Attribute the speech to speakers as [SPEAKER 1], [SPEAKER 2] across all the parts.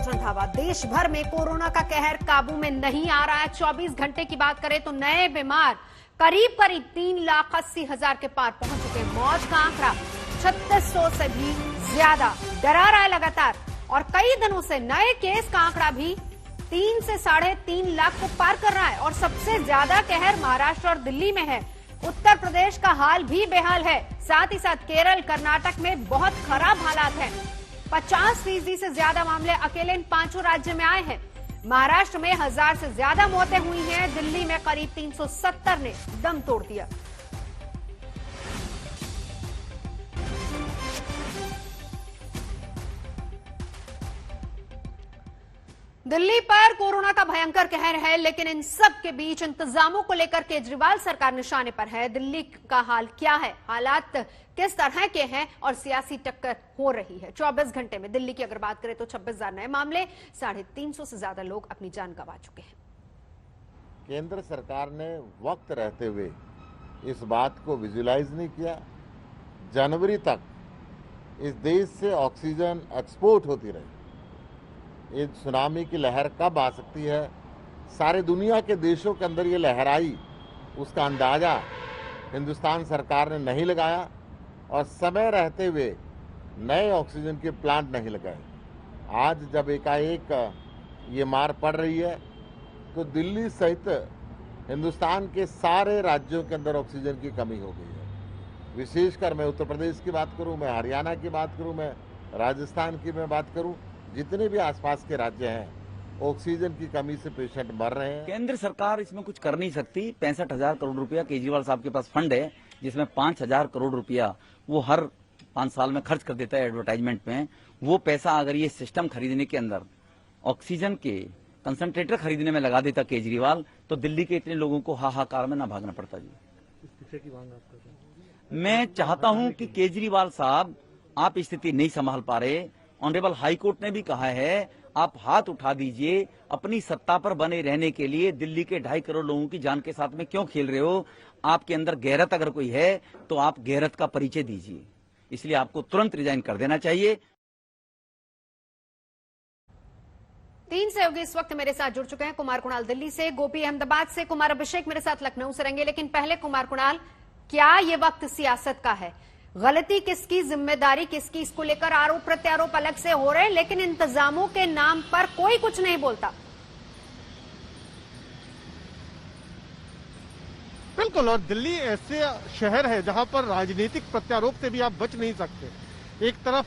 [SPEAKER 1] मनोज रंधावा। देश भर में कोरोना का कहर काबू में नहीं आ रहा है। 24 घंटे की बात करें तो नए बीमार करीब 3,80,000 के पार पहुंच चुके। मौत का आंकड़ा 3600 से भी ज्यादा डरा रहा है लगातार, और कई दिनों से नए केस का आंकड़ा भी 3 से 3.5 लाख को पार कर रहा है। और सबसे ज्यादा कहर महाराष्ट्र और दिल्ली में है। उत्तर प्रदेश का हाल भी बेहाल है। साथ ही साथ केरल, कर्नाटक में बहुत खराब हालात हैं। 50% से ज्यादा मामले अकेले इन 5 राज्य में आए हैं। महाराष्ट्र में 1000 से ज्यादा मौतें हुई हैं। दिल्ली में करीब 370 ने दम तोड़ दिया। दिल्ली पर कोरोना का भयंकर कहर है, लेकिन इन सब के बीच इंतजामों को लेकर केजरीवाल सरकार निशाने पर है। दिल्ली का हाल क्या है, हालात किस तरह के हैं और सियासी टक्कर हो रही है। 24 घंटे में दिल्ली की अगर बात करें तो 26,000 नए मामले, 350 से ज्यादा लोग अपनी जान गंवा चुके हैं।
[SPEAKER 2] केंद्र सरकार ने वक्त रहते हुए इस बात को विजुलाइज नहीं किया। जनवरी तक इस देश से ऑक्सीजन एक्सपोर्ट होती रही। ये सुनामी की लहर कब आ सकती है, सारे दुनिया के देशों के अंदर ये लहर आई, उसका अंदाजा हिंदुस्तान सरकार ने नहीं लगाया और समय रहते हुए नए ऑक्सीजन के प्लांट नहीं लगाए। आज जब एकाएक ये मार पड़ रही है तो दिल्ली सहित हिंदुस्तान के सारे राज्यों के अंदर ऑक्सीजन की कमी हो गई है। विशेषकर मैं उत्तर प्रदेश की बात करूं, मैं हरियाणा की बात करूं, मैं राजस्थान की मैं बात करूं, जितने भी आसपास के राज्य हैं ऑक्सीजन की कमी से पेशेंट मर रहे हैं।
[SPEAKER 3] केंद्र सरकार इसमें कुछ कर नहीं सकती। 65,000 करोड़ रुपया केजरीवाल साहब के पास फंड है, जिसमें 5,000 करोड़ रुपया वो हर 5 साल में खर्च कर देता है एडवर्टाइजमेंट में। वो पैसा अगर ये सिस्टम खरीदने के अंदर, ऑक्सीजन के कंसंट्रेटर खरीदने में लगा देता केजरीवाल, तो दिल्ली के इतने लोगों को हाहाकार में ना भागना पड़ता। जी, मैं चाहता हूं कि केजरीवाल साहब, आप स्थिति नहीं संभाल पा रहे। ऑनरेबल हाई कोर्ट ने भी कहा है आप हाथ उठा दीजिए। अपनी सत्ता पर बने रहने के लिए दिल्ली के 2.5 करोड़ लोगों की जान के साथ में क्यों खेल रहे हो? आपके अंदर गैरत अगर कोई है तो आप गैरत का परिचय दीजिए। इसलिए आपको तुरंत रिजाइन कर देना चाहिए।
[SPEAKER 1] 3 सहयोगी इस वक्त मेरे साथ जुड़ चुके हैं। कुमार कुणाल दिल्ली से, गोपी अहमदाबाद से, कुमार अभिषेक मेरे साथ लखनऊ से रहेंगे। लेकिन पहले कुमार कुणाल, क्या ये वक्त सियासत का है? गलती किसकी, जिम्मेदारी किसकी, इसको लेकर आरोप प्रत्यारोप अलग से हो रहे हैं, लेकिन इंतजामों के नाम पर कोई कुछ नहीं बोलता।
[SPEAKER 4] बिल्कुल, और दिल्ली ऐसे शहर है जहां पर राजनीतिक प्रत्यारोप से भी आप बच नहीं सकते। एक तरफ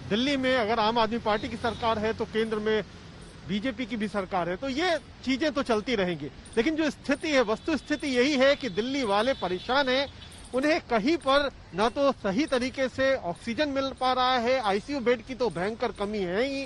[SPEAKER 4] दिल्ली में अगर आम आदमी पार्टी की सरकार है तो केंद्र में बीजेपी की भी सरकार है, तो ये चीजें तो चलती रहेंगी। लेकिन जो स्थिति है, वस्तु स्थिति यही है कि दिल्ली वाले परेशान हैं। उन्हें कहीं पर ना तो सही तरीके से ऑक्सीजन मिल पा रहा है, आईसीयू बेड की तो भयंकर कमी है ही।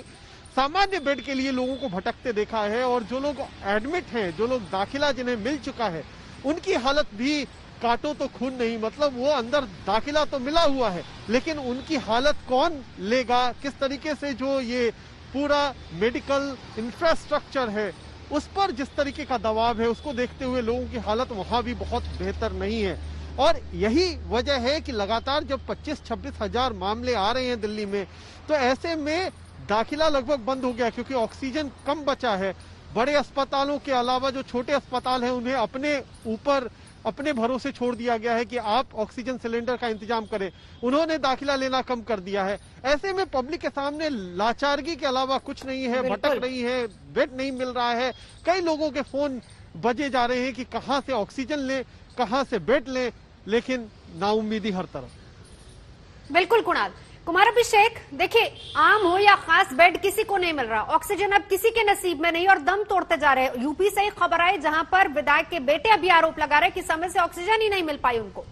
[SPEAKER 4] सामान्य बेड के लिए लोगों को भटकते देखा है, और जो लोग एडमिट हैं, जो लोग दाखिला जिन्हें मिल चुका है, उनकी हालत भी काटो तो खून नहीं। मतलब वो अंदर दाखिला तो मिला हुआ है, लेकिन उनकी हालत कौन लेगा? किस तरीके से जो ये पूरा मेडिकल इंफ्रास्ट्रक्चर है उस पर जिस तरीके का दबाव है, उसको देखते हुए लोगों की हालत वहां भी बहुत बेहतर नहीं है। और यही वजह है कि लगातार जब 25-26 हजार मामले आ रहे हैं दिल्ली में, तो ऐसे में दाखिला लगभग बंद हो गया, क्योंकि ऑक्सीजन कम बचा है। बड़े अस्पतालों के अलावा जो छोटे अस्पताल हैं उन्हें अपने ऊपर, अपने भरोसे छोड़ दिया गया है कि आप ऑक्सीजन सिलेंडर का इंतजाम करें। उन्होंने दाखिला लेना कम कर दिया है। ऐसे में पब्लिक के सामने लाचारगी के अलावा कुछ नहीं है, भटक रही है, बेड नहीं मिल रहा है। कई लोगों के फोन बजे जा रहे हैं कि कहां से ऑक्सीजन लें, कहां से बेड लें, लेकिन नाउम्मीदी हर तरफ।
[SPEAKER 1] बिल्कुल कुणाल। कुमार अभिषेक, देखिए, आम हो या खास बेड किसी को नहीं मिल रहा। ऑक्सीजन अब किसी के नसीब में नहीं, और दम तोड़ते जा रहे हैं। यूपी से एक खबर आई जहां पर विधायक के बेटे अभी आरोप लगा रहे कि समय से ऑक्सीजन ही नहीं मिल पाई उनको।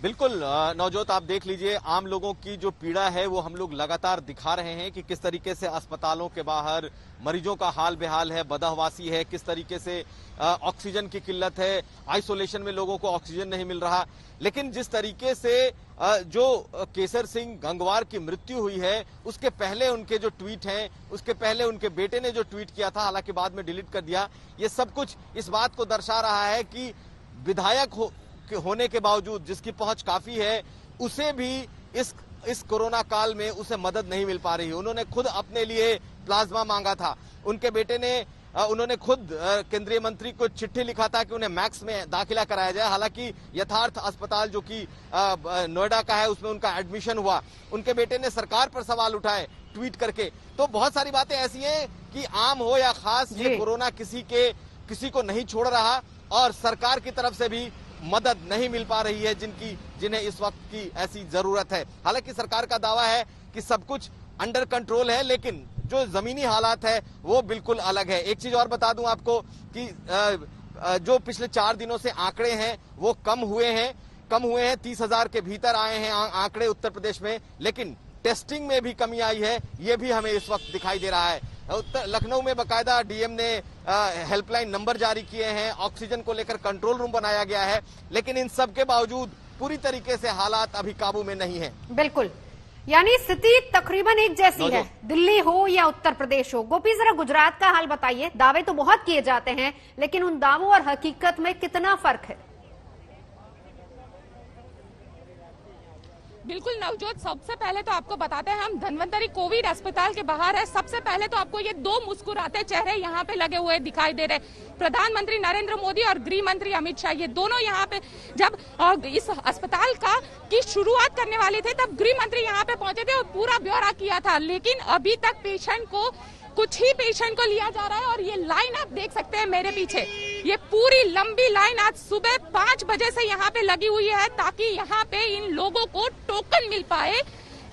[SPEAKER 5] बिल्कुल नवजोत, आप देख लीजिए, आम लोगों की जो पीड़ा है वो हम लोग लगातार दिखा रहे हैं कि किस तरीके से अस्पतालों के बाहर मरीजों का हाल बेहाल है, बदहवासी है, किस तरीके से ऑक्सीजन की किल्लत है, आइसोलेशन में लोगों को ऑक्सीजन नहीं मिल रहा। लेकिन जिस तरीके से जो केसर सिंह गंगवार की मृत्यु हुई है, उसके पहले उनके जो ट्वीट हैं, उसके पहले उनके बेटे ने जो ट्वीट किया था, हालांकि बाद में डिलीट कर दिया, ये सब कुछ इस बात को दर्शा रहा है कि विधायक होने के बावजूद, जिसकी पहुंच काफी है, उसे भी इस कोरोना काल में उसे मदद नहीं मिल पा रही। उन्होंने खुद अपने लिए प्लाज्मा मांगा था। उनके बेटे ने उन्होंने खुद केंद्रीय मंत्री को चिट्ठी लिखा था कि उन्हें मैक्स में दाखिला कराया जाए। हालांकि यथार्थ अस्पताल जो कि नोएडा का है उसमें उनका एडमिशन हुआ। उनके बेटे ने सरकार पर सवाल उठाए ट्वीट करके। तो बहुत सारी बातें ऐसी हैं कि आम हो या खास, ये कोरोना किसी को नहीं छोड़ रहा और सरकार की तरफ से भी मदद नहीं मिल पा रही है जिन्हें इस वक्त की ऐसी जरूरत है। हालांकि सरकार का दावा है कि सब कुछ अंडर कंट्रोल है, लेकिन जो जमीनी हालात है वो बिल्कुल अलग है। एक चीज और बता दूं आपको कि जो पिछले 4 दिनों से आंकड़े हैं वो कम हुए हैं 30,000 के भीतर आए हैं आंकड़े उत्तर प्रदेश में, लेकिन टेस्टिंग में भी कमी आई है, ये भी हमें इस वक्त दिखाई दे रहा है। लखनऊ में बकायदा डीएम ने हेल्पलाइन नंबर जारी किए हैं, ऑक्सीजन को लेकर कंट्रोल रूम बनाया गया है, लेकिन इन सब के बावजूद पूरी तरीके से हालात अभी काबू में नहीं है।
[SPEAKER 1] बिल्कुल, यानी स्थिति तकरीबन एक जैसी है, दिल्ली हो या उत्तर प्रदेश हो। गोपी, जरा गुजरात का हाल बताइए। दावे तो बहुत किए जाते हैं, लेकिन उन दावों और हकीकत में कितना फर्क है?
[SPEAKER 6] बिल्कुल नवजोत, सबसे पहले तो आपको बताते हैं हम धन्वंतरी कोविड अस्पताल के बाहर है। सबसे पहले तो आपको ये 2 मुस्कुराते चेहरे यहाँ पे लगे हुए दिखाई दे रहे। प्रधानमंत्री नरेंद्र मोदी और गृह मंत्री अमित शाह, ये दोनों यहाँ पे जब इस अस्पताल की शुरुआत करने वाले थे तब गृह मंत्री यहाँ पे पहुंचे थे और पूरा ब्यौरा किया था। लेकिन अभी तक कुछ ही पेशेंट को लिया जा रहा है और ये लाइन आप देख सकते हैं मेरे पीछे, ये पूरी लंबी लाइन आज सुबह 5 बजे से यहाँ पे लगी हुई है ताकि यहाँ पे इन लोगों को टोकन मिल पाए।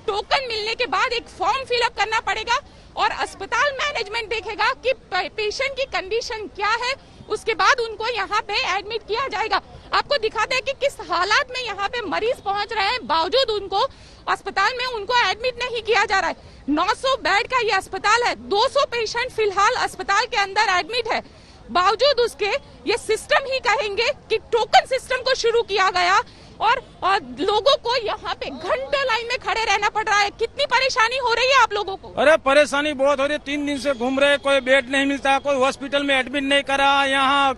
[SPEAKER 6] टोकन मिलने के बाद एक फॉर्म फिलअप करना पड़ेगा और अस्पताल मैनेजमेंट देखेगा कि पेशेंट की कंडीशन क्या है, उसके बाद उनको यहाँ पे एडमिट किया जाएगा। आपको दिखाते हैं कि किस हालात में यहाँ पे मरीज पहुंच रहे हैं, बावजूद उनको अस्पताल में उनको एडमिट नहीं किया जा रहा है। 900 बेड का ये अस्पताल है, 200 पेशेंट फिलहाल अस्पताल के अंदर एडमिट है। बावजूद उसके ये सिस्टम ही कहेंगे कि टोकन सिस्टम को शुरू किया गया और लोगों को यहाँ पे घंटों लाइन में खड़े रहना पड़ रहा है। कितनी परेशानी हो रही है आप लोगों को?
[SPEAKER 7] अरे परेशानी बहुत हो रही है, 3 दिन से घूम रहे, कोई बेड नहीं मिलता, कोई हॉस्पिटल में एडमिट नहीं करा। यहाँ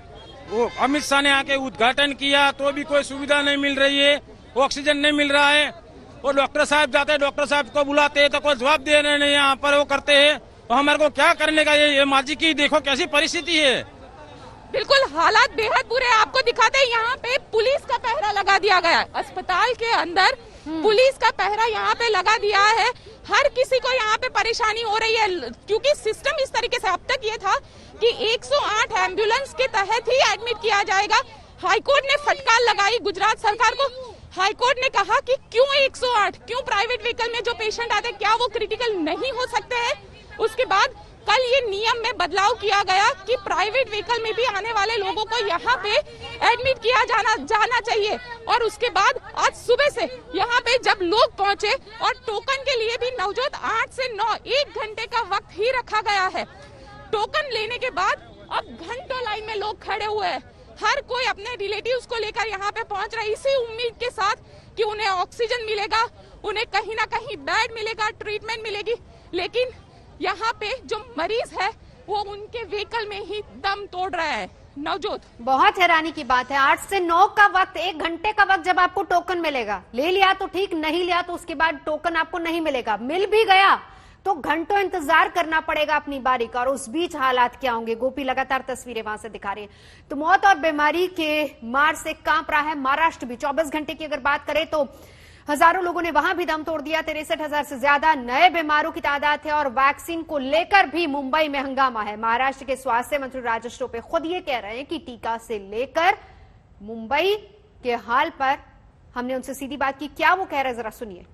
[SPEAKER 7] वो अमित शाह ने आके उद्घाटन किया तो भी कोई सुविधा नहीं मिल रही है, ऑक्सीजन नहीं मिल रहा है। और डॉक्टर साहब जाते हैं, डॉक्टर साहब को बुलाते हैं तो कोई जवाब दे रहे नहीं, यहाँ पर वो करते हैं। तो हमारे को क्या करने का, ये माजी की देखो कैसी परिस्थिति है।
[SPEAKER 6] बिल्कुल हालात बेहद बुरे हैं। आपको दिखाते हैं यहाँ पे पुलिस का पहरा लगा दिया गया है अस्पताल के अंदर, पुलिस का पहरा यहाँ पे लगा दिया है। हर किसी को यहाँ पे परेशानी हो रही है क्योंकि सिस्टम इस तरीके से, अब तक ये था कि 108 एम्बुलेंस के तहत ही एडमिट किया जाएगा। हाईकोर्ट ने फटकार लगाई गुजरात सरकार को। हाईकोर्ट ने कहा कि क्यों 108, क्यों प्राइवेट व्हीकल में जो पेशेंट आते हैं क्या वो क्रिटिकल नहीं हो सकते हैं? उसके बाद कल ये नियम में बदलाव किया गया कि प्राइवेट व्हीकल में भी आने वाले लोगों को यहाँ पे एडमिट किया जाना चाहिए। और उसके बाद आज सुबह से यहाँ पे जब लोग पहुंचे और टोकन के लिए भी नवजोत 8 से 9 1 घंटे का वक्त ही रखा गया है। टोकन लेने के बाद अब घंटों लाइन में लोग खड़े हुए हैं। हर कोई अपने रिलेटिव्स को लेकर यहाँ पे पहुंच रहा है इसी उम्मीद के साथ कि उन्हें ऑक्सीजन मिलेगा, उन्हें कहीं ना कहीं बेड मिलेगा, ट्रीटमेंट मिलेगी। लेकिन यहाँ पे जो मरीज है वो उनके व्हीकल में ही दम तोड़ रहा है। नवजोत,
[SPEAKER 1] बहुत हैरानी की बात है, 8 से 9 का वक्त, 1 घंटे का वक्त जब आपको टोकन मिलेगा, ले लिया तो ठीक, नहीं लिया तो उसके बाद टोकन आपको नहीं मिलेगा। मिल भी गया तो घंटों इंतजार करना पड़ेगा अपनी बारी का, और उस बीच हालात क्या होंगे। गोपी लगातार तस्वीरें वहां से दिखा रही है। तो मौत और बीमारी के मार से कांप रहा है महाराष्ट्र भी। 24 घंटे की अगर बात करें तो हजारों लोगों ने वहां भी दम तोड़ दिया। 63,000 से ज्यादा नए बीमारों की तादाद है और वैक्सीन को लेकर भी मुंबई में हंगामा है। महाराष्ट्र के स्वास्थ्य मंत्री राजेश टोपे खुद ये कह रहे हैं कि टीका से लेकर मुंबई के हाल पर हमने उनसे सीधी बात की। क्या वो कह रहे हैं जरा सुनिए।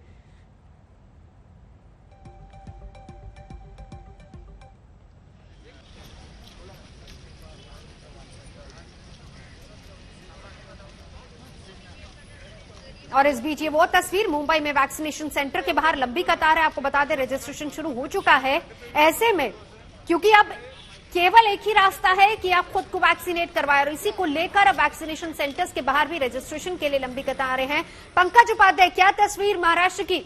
[SPEAKER 1] और इस बीच ये वो तस्वीर मुंबई में वैक्सीनेशन सेंटर के बाहर लंबी कतार है। आपको बता दें रजिस्ट्रेशन शुरू हो चुका है। ऐसे में क्योंकि अब केवल एक ही रास्ता है कि आप खुद को वैक्सीनेट करवाएं, और इसी को लेकर अब वैक्सीनेशन सेंटर्स के बाहर भी रजिस्ट्रेशन के लिए लंबी कतारें हैं। पंकज उपाध्याय, क्या तस्वीर महाराष्ट्र की?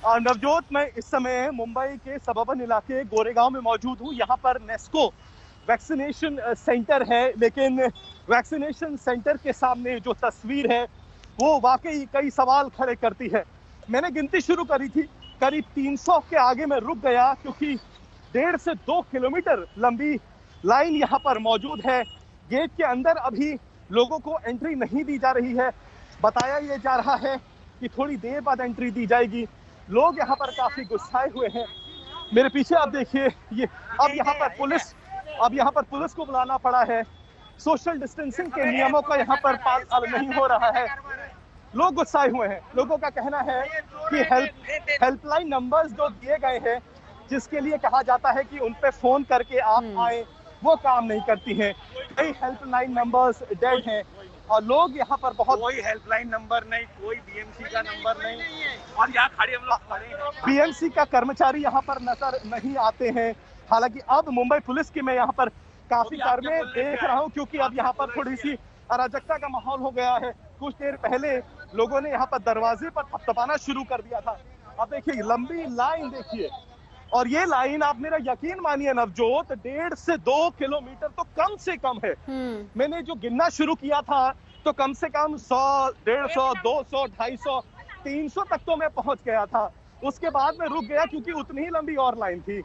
[SPEAKER 8] नवजोत, मैं इस समय मुंबई के सबर्बन इलाके गोरेगांव में मौजूद हूँ। यहाँ पर नेस्को वैक्सीनेशन सेंटर है, लेकिन वैक्सीनेशन सेंटर के सामने जो तस्वीर है वो वाकई कई सवाल खड़े करती है। मैंने गिनती शुरू करी थी, करीब 300 के आगे मैं रुक गया क्योंकि 1.5 से 2 किलोमीटर लंबी लाइन यहाँ पर मौजूद है। गेट के अंदर अभी लोगों को एंट्री नहीं दी जा रही है। बताया ये जा रहा है कि थोड़ी देर बाद एंट्री दी जाएगी। लोग यहाँ पर काफी गुस्साए हुए हैं। मेरे पीछे आप देखिए, ये अब यहाँ पर पुलिस को बुलाना पड़ा है। सोशल डिस्टेंसिंग के नियमों का यहाँ पर पालन नहीं हो रहा है। लोग गुस्साए हुए हैं। लोगों का कहना है कि हेल्पलाइन नंबर्स जो दिए गए हैं, जिसके लिए कहा जाता है कि उन पे फोन करके आप आए, वो काम नहीं करती हैं। कई हेल्पलाइन नंबर्स डेड हैं और लोग यहाँ पर
[SPEAKER 9] कोई हेल्पलाइन नंबर नहीं, कोई बीएमसी का नंबर नहीं, और यहाँ खड़े हम लोग खड़े हैं।
[SPEAKER 8] बीएमसी का कर्मचारी यहाँ पर नजर नहीं आते हैं। हालांकि अब मुंबई पुलिस की मैं यहाँ पर काफी कर्मी देख रहा हूँ, क्योंकि अब यहाँ पर थोड़ी सी अराजकता का माहौल हो गया है। कुछ देर पहले लोगों ने यहाँ पर दरवाजे पर थपथपाना शुरू कर दिया था। अब देखिए लंबी लाइन देखिए, और ये लाइन आप मेरा यकीन मानिए नवजोत 1.5 से 2 किलोमीटर तो कम से कम है। मैंने जो गिनना शुरू किया था तो कम से कम 100, 150, 200, 250, 300 तक तो मैं पहुंच गया था। उसके बाद मैं रुक गया क्योंकि उतनी ही लंबी और लाइन थी।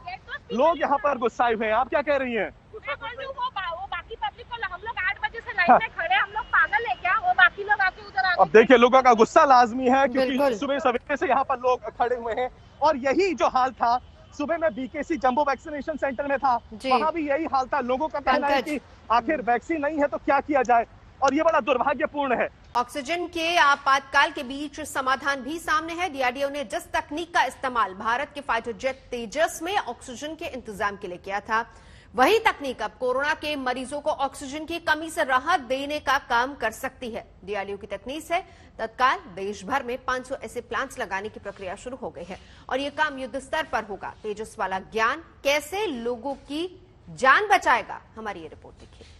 [SPEAKER 8] लोग यहाँ पर गुस्साए हुए हैं। आप क्या कह रही हैं?
[SPEAKER 6] बाकी पब्लिक को हम लोग 8 बजे से लाइन में खड़े, हम लोग पागल है क्या? वो बाकी लोग आके उधर आ गए।
[SPEAKER 8] अब देखिए लोगों का गुस्सा लाजमी है क्योंकि सुबह सवेरे से यहाँ पर लोग खड़े हुए हैं। और यही जो हाल था, सुबह मैं बीकेसी जंबो वैक्सीनेशन सेंटर में था, वहां भी यही हाल था। लोगों का कहना है कि आखिर वैक्सीन नहीं है तो क्या किया जाए, और ये बड़ा दुर्भाग्यपूर्ण है।
[SPEAKER 1] ऑक्सीजन के आपातकाल के बीच समाधान भी सामने है। डीआरडीओ ने जिस तकनीक का इस्तेमाल भारत के फाइटर जेट तेजस में ऑक्सीजन के इंतजाम के लिए किया था, वही तकनीक अब कोरोना के मरीजों को ऑक्सीजन की कमी से राहत देने का काम कर सकती है। डीआरडीओ की तकनीक से तत्काल देश भर में 500 ऐसे प्लांट्स लगाने की प्रक्रिया शुरू हो गई है और ये काम युद्ध स्तर पर होगा। तेजस वाला ज्ञान कैसे लोगों की जान बचाएगा, हमारी ये रिपोर्ट देखिए।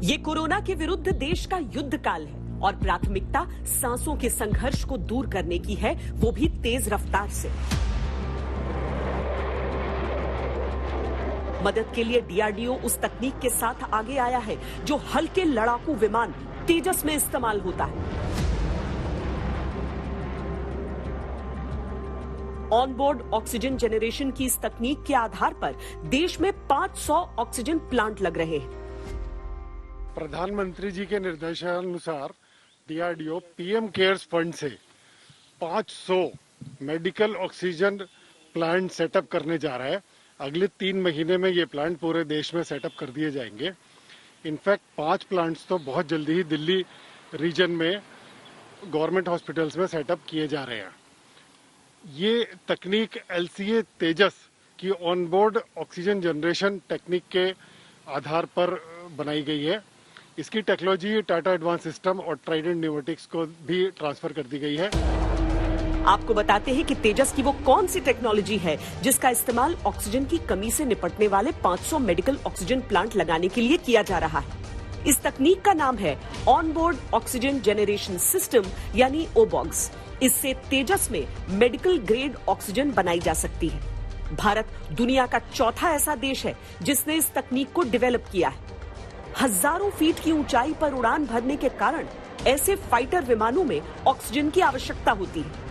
[SPEAKER 10] ये कोरोना के विरुद्ध देश का युद्ध काल है और प्राथमिकता सांसों के संघर्ष को दूर करने की है, वो भी तेज रफ्तार से। मदद के लिए डीआरडीओ उस तकनीक के साथ आगे आया है जो हल्के लड़ाकू विमान तेजस में इस्तेमाल होता है। ऑनबोर्ड ऑक्सीजन जनरेशन की इस तकनीक के आधार पर देश में 500 ऑक्सीजन प्लांट लग रहे हैं।
[SPEAKER 11] प्रधानमंत्री जी के निर्देशानुसार डीआरडीओ पीएम केयर्स फंड से 500 मेडिकल ऑक्सीजन प्लांट सेटअप करने जा रहा है। अगले 3 महीने में ये प्लांट पूरे देश में सेटअप कर दिए जाएंगे। इनफैक्ट 5 प्लांट्स तो बहुत जल्दी ही दिल्ली रीजन में गवर्नमेंट हॉस्पिटल्स में सेटअप किए जा रहे हैं। ये तकनीक एलसीए तेजस की ऑनबोर्ड ऑक्सीजन जनरेशन टेक्निक के आधार पर बनाई गई है। इसकी टेक्नोलॉजी टाटा एडवांस सिस्टम और ट्राइडेंट न्यूमेटिक्स को भी ट्रांसफर कर दी गई है।
[SPEAKER 10] आपको बताते हैं कि तेजस की वो कौन सी टेक्नोलॉजी है जिसका इस्तेमाल ऑक्सीजन की कमी से निपटने वाले 500 मेडिकल ऑक्सीजन प्लांट लगाने के लिए किया जा रहा है। इस तकनीक का नाम है ऑनबोर्ड ऑक्सीजन जनरेशन सिस्टम यानी ओबॉक्स। इससे तेजस में मेडिकल ग्रेड ऑक्सीजन बनाई जा सकती है। भारत दुनिया का चौथा ऐसा देश है जिसने इस तकनीक को डेवलप किया है। हजारों फीट की ऊंचाई पर उड़ान भरने के कारण ऐसे फाइटर विमानों में ऑक्सीजन की आवश्यकता होती है।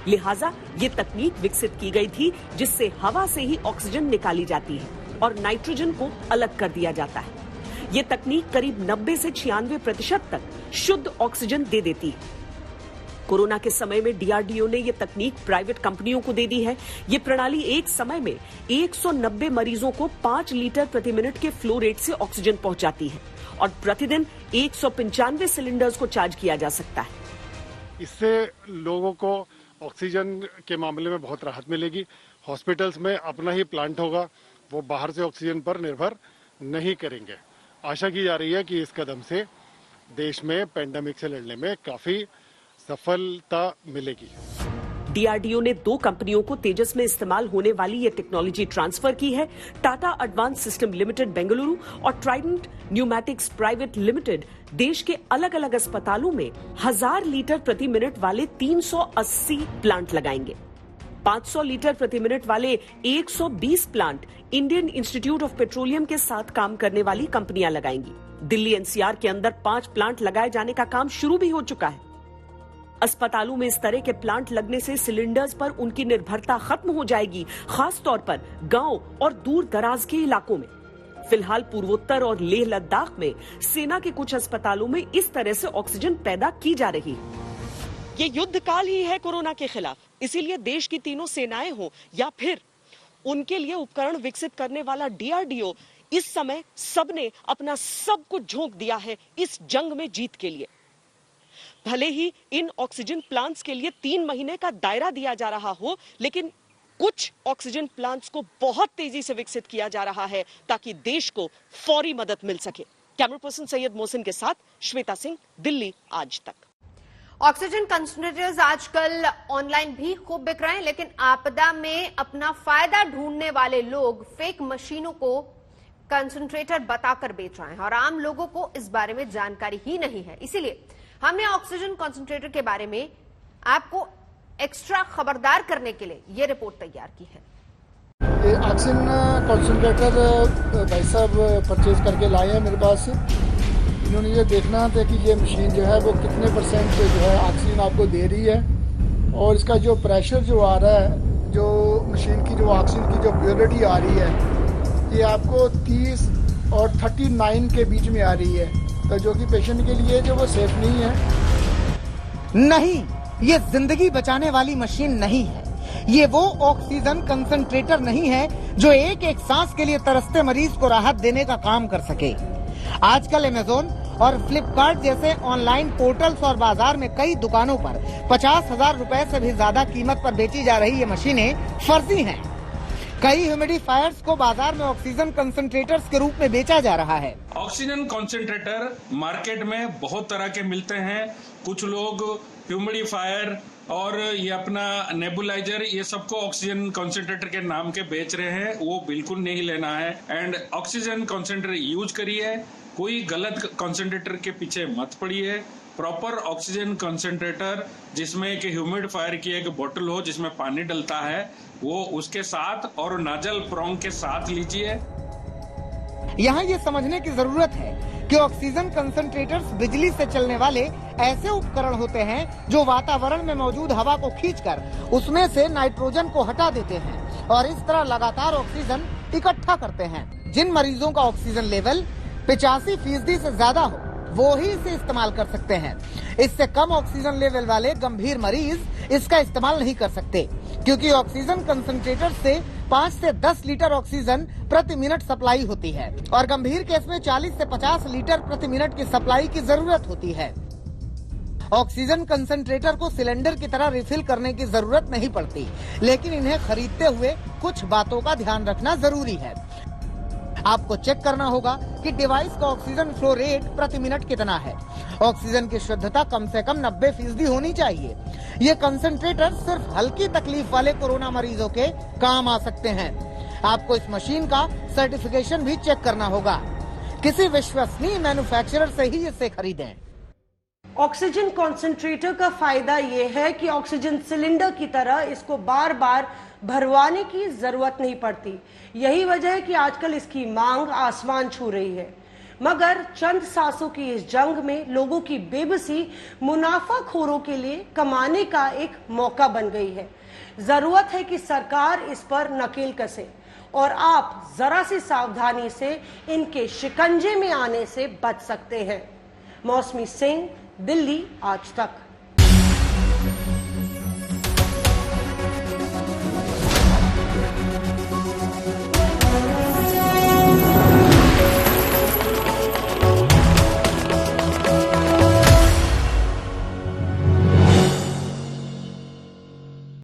[SPEAKER 10] लिहाजा ये तकनीक विकसित की गई थी जिससे हवा से ही ऑक्सीजन निकाली जाती है और नाइट्रोजन को अलग कर दिया जाता है। ये तकनीक करीब 90 से 96% तक शुद्ध ऑक्सीजन दे देती है। कोरोना के समय में डीआरडीओ ने ये तकनीक प्राइवेट कंपनियों को दे दी है। ये प्रणाली एक समय में 190 मरीजों को 5 लीटर प्रति मिनट के फ्लो रेट से ऑक्सीजन पहुंचाती है और प्रतिदिन 195 सिलेंडर्स को चार्ज किया जा सकता है।
[SPEAKER 11] इससे लोगों को ऑक्सीजन के मामले में बहुत राहत मिलेगी। हॉस्पिटल्स में अपना ही प्लांट होगा, वो बाहर से ऑक्सीजन पर निर्भर नहीं करेंगे। आशा की जा रही है कि इस कदम से देश में पेंडेमिक से लड़ने में काफी सफलता मिलेगी।
[SPEAKER 10] डीआरडीओ ने 2 कंपनियों को तेजस में इस्तेमाल होने वाली ये टेक्नोलॉजी ट्रांसफर की है। Tata advance system limited Bengaluru और ट्राइडेंट न्यूमेटिक्स प्राइवेट लिमिटेड देश के अलग अलग अस्पतालों में 1000 लीटर प्रति मिनट वाले 380 प्लांट लगाएंगे। 500 लीटर प्रति मिनट वाले 120 plant Indian institute of petroleum के साथ काम करने वाली कंपनियां लगाएंगी। दिल्ली एनसीआर के अंदर 5 प्लांट लगाए जाने का काम शुरू भी हो चुका है। अस्पतालों में इस तरह के प्लांट लगने से सिलेंडर्स पर उनकी निर्भरता खत्म हो जाएगी, खास तौर पर गांव और दूर दराज के इलाकों में। फिलहाल पूर्वोत्तर और लेह लद्दाख में सेना के कुछ अस्पतालों में इस तरह से ऑक्सीजन पैदा की जा रही है। ये युद्ध काल ही है कोरोना के खिलाफ, इसीलिए देश की तीनों सेनाएं हो या फिर उनके लिए उपकरण विकसित करने वाला डीआरडीओ, इस समय सबने अपना सब कुछ झोंक दिया है इस जंग में जीत के लिए। भले ही इन ऑक्सीजन प्लांट्स के लिए 3 महीने का दायरा दिया जा रहा हो, लेकिन कुछ ऑक्सीजन प्लांट्स को बहुत तेजी से विकसित किया जा रहा है ताकि देश को फौरी मदद मिल सके। कैमरा पर्सन सैयद मोहसिन के साथ श्वेता सिंह, दिल्ली आज तक।
[SPEAKER 1] ऑक्सीजन कंसंट्रेटर्स आजकल ऑनलाइन भी खूब बिक रहे हैं, लेकिन आपदा में अपना फायदा ढूंढने वाले लोग फेक मशीनों को कंसंट्रेटर बताकर बेच रहे हैं और आम लोगों को इस बारे में जानकारी ही नहीं है। इसीलिए हमने ऑक्सीजन कंसंट्रेटर के बारे में आपको एक्स्ट्रा खबरदार करने के लिए ये रिपोर्ट तैयार की है।
[SPEAKER 12] ऑक्सीजन कंसंट्रेटर भाई साहब परचेज करके लाए हैं मेरे पास। इन्होंने ये देखना था कि ये मशीन जो है वो कितने परसेंट जो है ऑक्सीजन आपको दे रही है और इसका जो प्रेशर जो आ रहा है, जो मशीन की जो ऑक्सीजन की जो प्योरिटी आ रही है, ये आपको 30 और 39 के बीच में आ रही है, तो जो कि पेशेंट के लिए जो वो सेफ नहीं है।
[SPEAKER 13] नहीं, ये जिंदगी बचाने वाली मशीन नहीं है। ये वो ऑक्सीजन कंसंट्रेटर नहीं है जो एक एक सांस के लिए तरसते मरीज को राहत देने का काम कर सके। आजकल अमेज़न और फ्लिपकार्ट जैसे ऑनलाइन पोर्टल्स और बाजार में कई दुकानों पर 50,000 रुपए से भी ज्यादा कीमत पर बेची जा रही ये मशीनें फर्जी हैं। कई ह्यूमिडिफायर्स को बाजार में ऑक्सीजन कंसंट्रेटर्स के रूप में बेचा जा रहा है।
[SPEAKER 14] ऑक्सीजन कंसंट्रेटर मार्केट में बहुत तरह के मिलते हैं। कुछ लोग ह्यूमिडिफायर और ये अपना नेबुलाइजर, ये सबको ऑक्सीजन कंसंट्रेटर के नाम के बेच रहे हैं। वो बिल्कुल नहीं लेना है। एंड ऑक्सीजन कंसंट्रेटर यूज करिए, कोई गलत कंसंट्रेटर के पीछे मत पड़िए। प्रॉपर ऑक्सीजन कंसंट्रेटर जिसमें कि ह्यूमिडिफायर की एक बोतल हो जिसमें पानी डलता है, वो उसके साथ और नाजल प्रोंग के साथ लीजिए।
[SPEAKER 13] यहाँ ये समझने की जरूरत है कि ऑक्सीजन कंसंट्रेटर्स बिजली से चलने वाले ऐसे उपकरण होते हैं जो वातावरण में मौजूद हवा को खींचकर उसमें से नाइट्रोजन को हटा देते हैं और इस तरह लगातार ऑक्सीजन इकट्ठा करते हैं। जिन मरीजों का ऑक्सीजन लेवल 85% से ज्यादा हो वो ही इसे इस्तेमाल कर सकते हैं। इससे कम ऑक्सीजन लेवल वाले गंभीर मरीज इसका इस्तेमाल नहीं कर सकते, क्योंकि ऑक्सीजन कंसंट्रेटर से 5 से 10 लीटर ऑक्सीजन प्रति मिनट सप्लाई होती है और गंभीर केस में 40 से 50 लीटर प्रति मिनट की सप्लाई की जरूरत होती है। ऑक्सीजन कंसंट्रेटर को सिलेंडर की तरह रिफिल करने की जरूरत नहीं पड़ती, लेकिन इन्हें खरीदते हुए कुछ बातों का ध्यान रखना जरूरी है। आपको चेक करना होगा कि डिवाइस का ऑक्सीजन फ्लो रेट प्रति मिनट कितना है। ऑक्सीजन की शुद्धता कम से कम 90% होनी चाहिए। ये कंसंट्रेटर सिर्फ हल्की तकलीफ वाले कोरोना मरीजों के काम आ सकते हैं। आपको इस मशीन का सर्टिफिकेशन भी चेक करना होगा। किसी विश्वसनीय मैन्युफैक्चरर से ही इसे खरीदें।
[SPEAKER 15] ऑक्सीजन कंसंट्रेटर का फायदा ये है कि ऑक्सीजन सिलेंडर की तरह इसको बार बार भरवाने की जरूरत नहीं पड़ती। यही वजह है कि आजकल इसकी मांग आसमान छू रही है। मगर चंद सांसों की इस जंग में लोगों की बेबसी मुनाफाखोरों के लिए कमाने का एक मौका बन गई है। जरूरत है कि सरकार इस पर नकेल कसे और आप जरा सी सावधानी से इनके शिकंजे में आने से बच सकते हैं। मौसमी सिंह, दिल्ली आज तक।